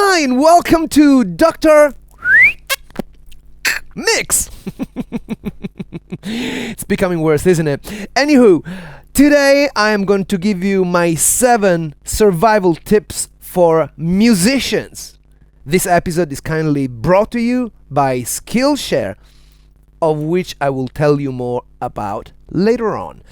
Hi and welcome to Dr. Mix. It's becoming worse, isn't it? Anywho, today I am going to give you my 7 survival tips for musicians. This episode is kindly brought to you by Skillshare, of which I will tell you more about later on.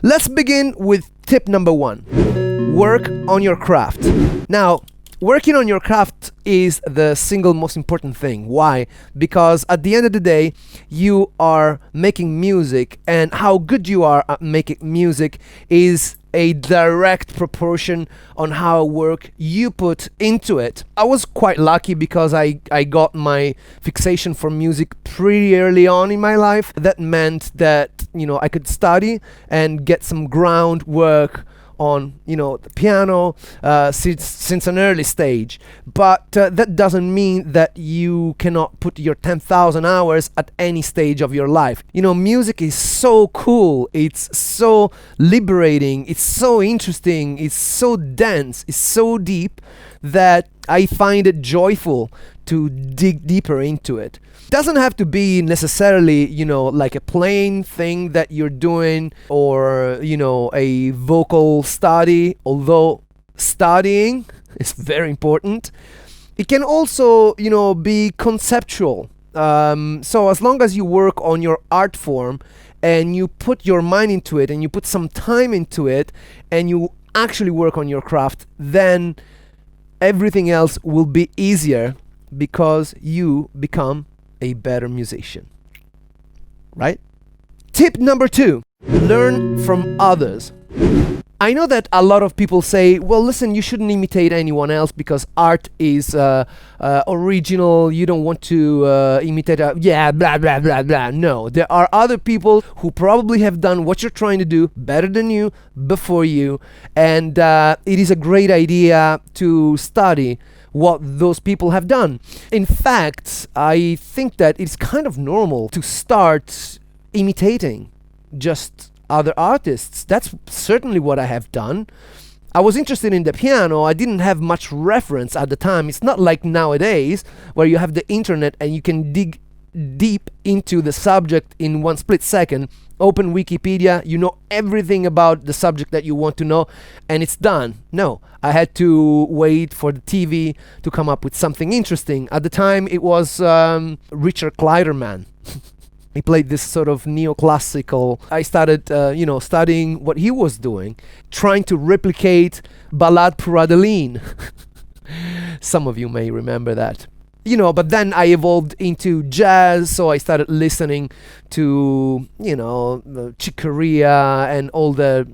Let's begin with tip number 1. Work on your craft. Now, working on your craft is the single most important thing. Why? Because at the end of the day, you are making music, and how good you are at making music is a direct proportion on how work you put into it. I was quite lucky because I got my fixation for music pretty early on in my life. That meant that, I could study and get some groundwork on the piano since an early stage, but that doesn't mean that you cannot put your 10,000 hours at any stage of your life. Music is so cool, it's so liberating, it's so interesting, it's so dense, it's so deep that I find it joyful to dig deeper into it. Doesn't have to be necessarily, like a plain thing that you're doing, or, a vocal study, although studying is very important. It can also, be conceptual. So as long as you work on your art form and you put your mind into it and you put some time into it and you actually work on your craft, then everything else will be easier because you become a better musician, right? Tip number 2, learn from others. I know that a lot of people say, well, listen, you shouldn't imitate anyone else because art is original. You don't want to imitate, blah, blah, blah, blah. No, there are other people who probably have done what you're trying to do better than you, before you. And it is a great idea to study what those people have done. In fact, I think that it's kind of normal to start imitating just other artists. That's certainly what I have done. I was interested in the piano. I didn't have much reference at the time. It's not like nowadays where you have the internet and you can dig deep into the subject in one split second. Open Wikipedia, you know everything about the subject that you want to know, and it's done. No, I had to wait for the TV to come up with something interesting. At the time, it was Richard Clayderman. He played this sort of neoclassical. I started, studying what he was doing, trying to replicate Ballade pour Adeline. Some of you may remember that. But then I evolved into jazz, so I started listening to, Chick Corea and all the,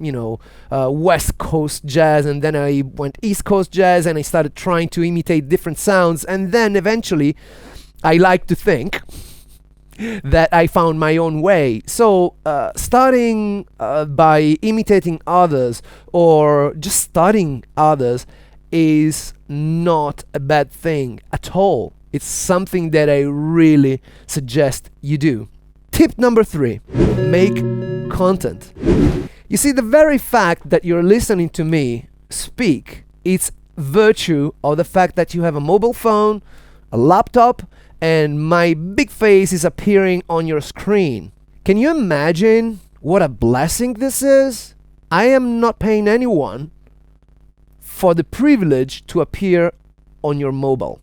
West Coast jazz, and then I went East Coast jazz, and I started trying to imitate different sounds, and then eventually, I like to think that I found my own way. So starting by imitating others or just studying others is not a bad thing at all. It's something that I really suggest you do. Tip number 3, make content. You see, the very fact that you're listening to me speak, it's virtue of the fact that you have a mobile phone, a laptop, and my big face is appearing on your screen. Can you imagine what a blessing this is? I am not paying anyone for the privilege to appear on your mobile.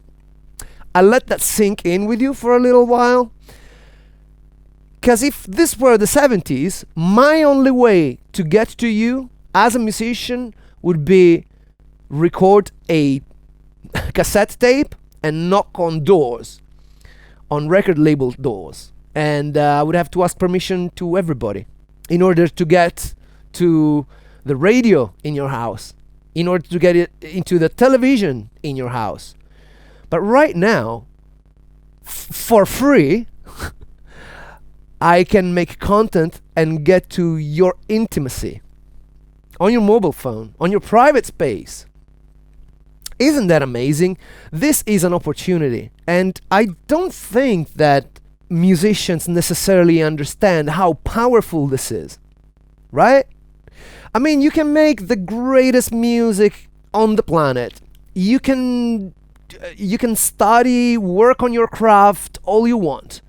I'll let that sink in with you for a little while. Because if this were the 70s, my only way to get to you as a musician would be record a cassette tape and knock on doors, on record label doors. And I would have to ask permission to everybody in order to get to the radio in your house, in order to get it into the television in your house. But right now, for free, I can make content and get to your intimacy on your mobile phone, on your private space. Isn't that amazing? This is an opportunity, and I don't think that musicians necessarily understand how powerful this is, right? I mean, you can make the greatest music on the planet. You can You can study, work on your craft all you want.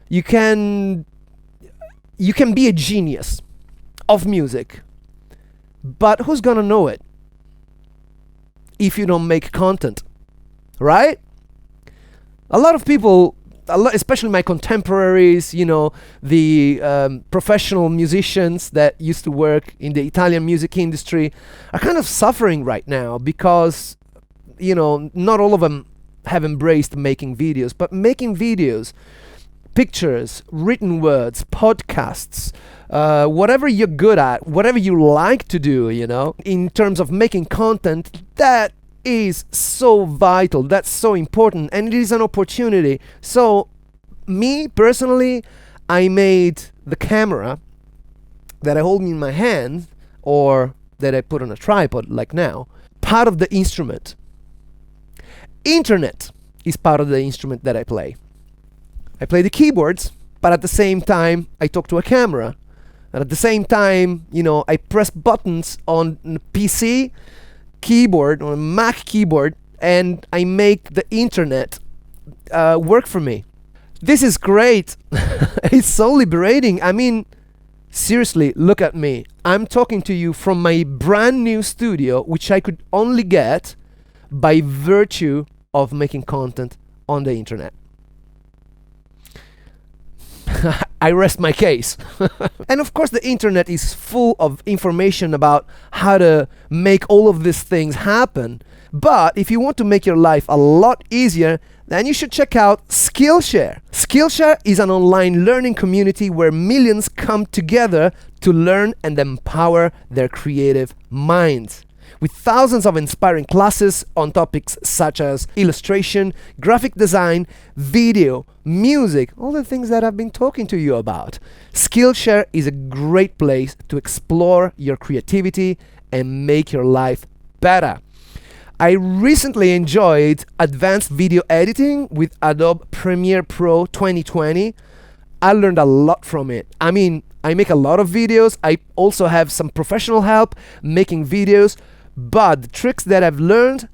You can be a genius of music, but who's gonna know it if you don't make content, right? A lot of people, especially my contemporaries, the professional musicians that used to work in the Italian music industry, are kind of suffering right now because, not all of them have embraced making videos, but making videos, pictures, written words, podcasts, whatever you're good at, whatever you like to do, in terms of making content, that is so vital, that's so important, and it is an opportunity. So me personally, I made the camera that I hold in my hand, or that I put on a tripod like now, part of the instrument. Internet is part of the instrument that I play. I play the keyboards, but at the same time I talk to a camera, and at the same time I press buttons on a PC keyboard, on a Mac keyboard, and I make the internet work for me. This is great. It's so liberating. I mean, seriously, look at me. I'm talking to you from my brand new studio, which I could only get by virtue of making content on the internet. I rest my case. And of course, the internet is full of information about how to make all of these things happen. But if you want to make your life a lot easier, then you should check out Skillshare. Skillshare is an online learning community where millions come together to learn and empower their creative minds. With thousands of inspiring classes on topics such as illustration, graphic design, video, music, all the things that I've been talking to you about. Skillshare is a great place to explore your creativity and make your life better. I recently enjoyed advanced video editing with Adobe Premiere Pro 2020. I learned a lot from it. I mean, I make a lot of videos. I also have some professional help making videos. But the tricks that I've learned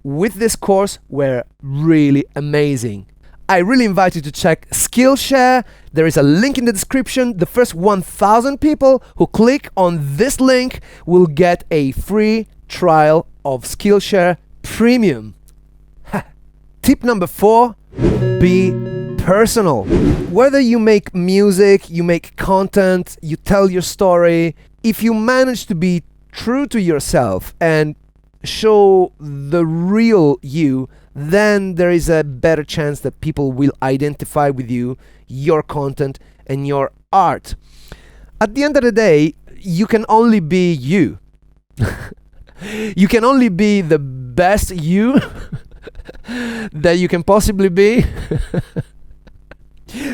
with this course were really amazing. I really invite you to check Skillshare. There is a link in the description. The first 1,000 people who click on this link will get a free trial of Skillshare Premium. Tip number 4, be personal. Whether you make music, you make content, you tell your story, if you manage to be true to yourself and show the real you, then there is a better chance that people will identify with you, your content, and your art. At the end of the day, you can only be you. You can only be the best you that you can possibly be.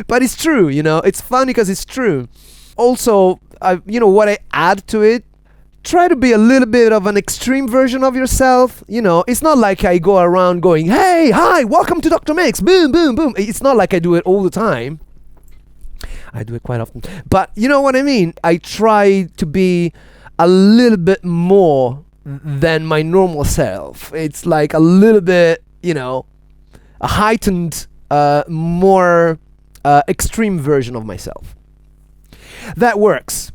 But it's true, it's funny because it's true. Also, what I add to it, try to be a little bit of an extreme version of yourself. It's not like I go around going, hey, hi, welcome to Dr. Mix, boom, boom, boom. It's not like I do it all the time. I do it quite often. But you know what I mean? I try to be a little bit more than my normal self. It's like a little bit, a heightened, more extreme version of myself. That works.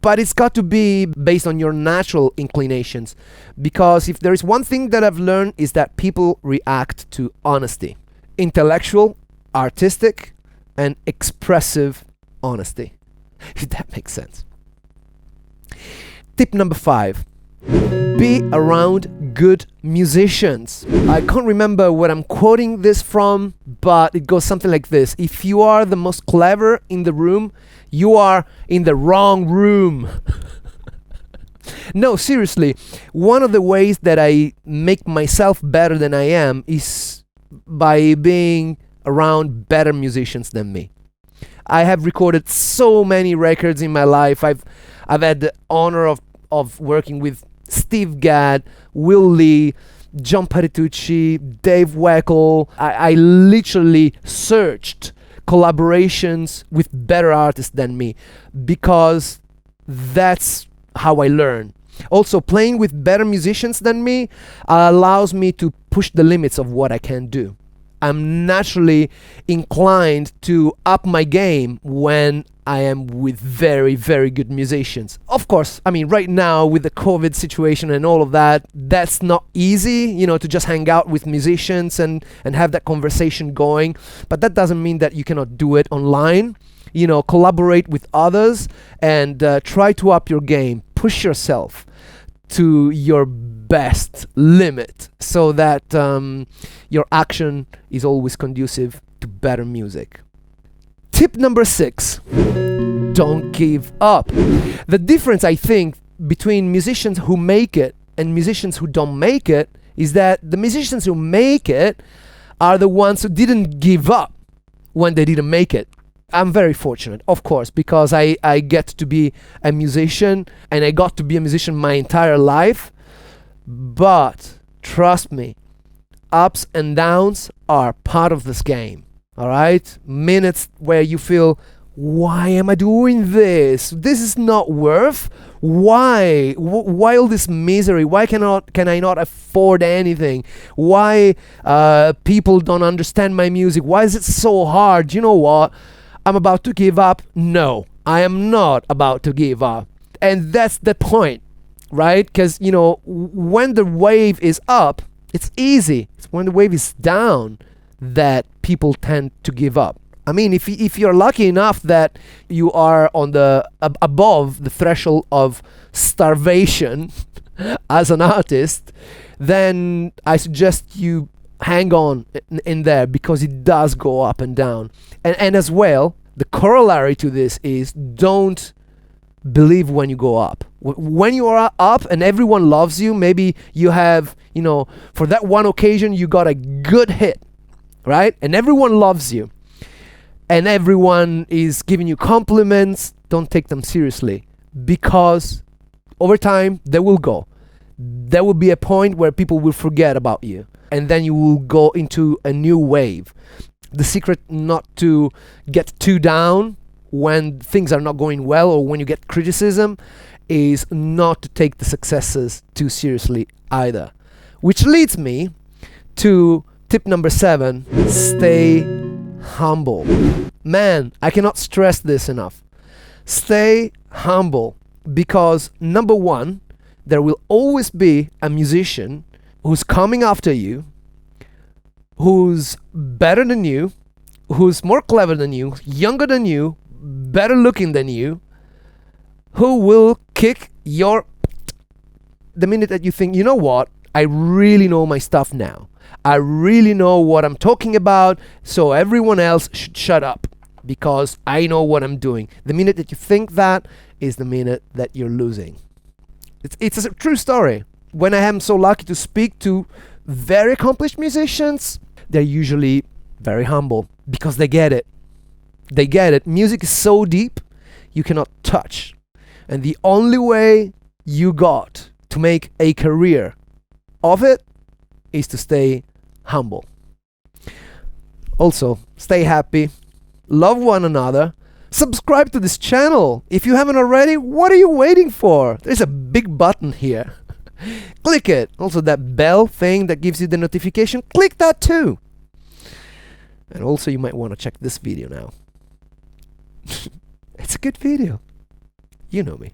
But it's got to be based on your natural inclinations, because if there is one thing that I've learned is that people react to honesty. Intellectual, artistic, and expressive honesty. If that makes sense. Tip number 5. Be around good musicians. I can't remember where I'm quoting this from, but it goes something like this. If you are the most clever in the room, you are in the wrong room. No, seriously, one of the ways that I make myself better than I am is by being around better musicians than me. I have recorded so many records in my life. I've had the honor of working with Steve Gadd, Will Lee, John Patitucci, Dave Weckl. I literally searched collaborations with better artists than me, because that's how I learn. Also, playing with better musicians than me allows me to push the limits of what I can do. I'm naturally inclined to up my game when I am with very, very good musicians. Of course, I mean, right now with the COVID situation and all of that, that's not easy, to just hang out with musicians and have that conversation going. But that doesn't mean that you cannot do it online. Collaborate with others and try to up your game. Push yourself to your best limit so that your action is always conducive to better music. Tip number 6, don't give up. The difference, I think, between musicians who make it and musicians who don't make it is that the musicians who make it are the ones who didn't give up when they didn't make it. I'm very fortunate, of course, because I get to be a musician and I got to be a musician my entire life. But trust me, ups and downs are part of this game. All right? Minutes where you feel, why am I doing this? This is not worth. Why? Why all this misery? Why can I not afford anything? Why people don't understand my music? Why is it so hard? You know what? I'm about to give up. No, I am not about to give up. And that's the point, right? Because, when the wave is up, it's easy. It's when the wave is down that people tend to give up. I mean, if you're lucky enough that you are on the above the threshold of starvation as an artist, then I suggest you hang on in there, because it does go up and down. And as well, the corollary to this is don't believe when you go up. When you are up and everyone loves you, maybe you have, for that one occasion you got a good hit, right? And everyone loves you and everyone is giving you compliments. Don't take them seriously, because over time they will go. There will be a point where people will forget about you, and then you will go into a new wave. The secret not to get too down when things are not going well or when you get criticism is not to take the successes too seriously either. Which leads me to tip number 7, stay humble. Man, I cannot stress this enough. Stay humble, because number 1, there will always be a musician who's coming after you, who's better than you, who's more clever than you, younger than you, better looking than you, who will kick your the minute that you think, you know what, I really know my stuff now. I really know what I'm talking about, so everyone else should shut up because I know what I'm doing. The minute that you think that is the minute that you're losing. It's a true story. When I am so lucky to speak to very accomplished musicians, they're usually very humble because they get it. They get it. Music is so deep, you cannot touch. And the only way you got to make a career of it is to stay humble. Also, stay happy, love one another, subscribe to this channel. If you haven't already, what are you waiting for? There's a big button here. Click it. Also, that bell thing that gives you the notification, click that too. And also, you might want to check this video now. It's a good video. You know me.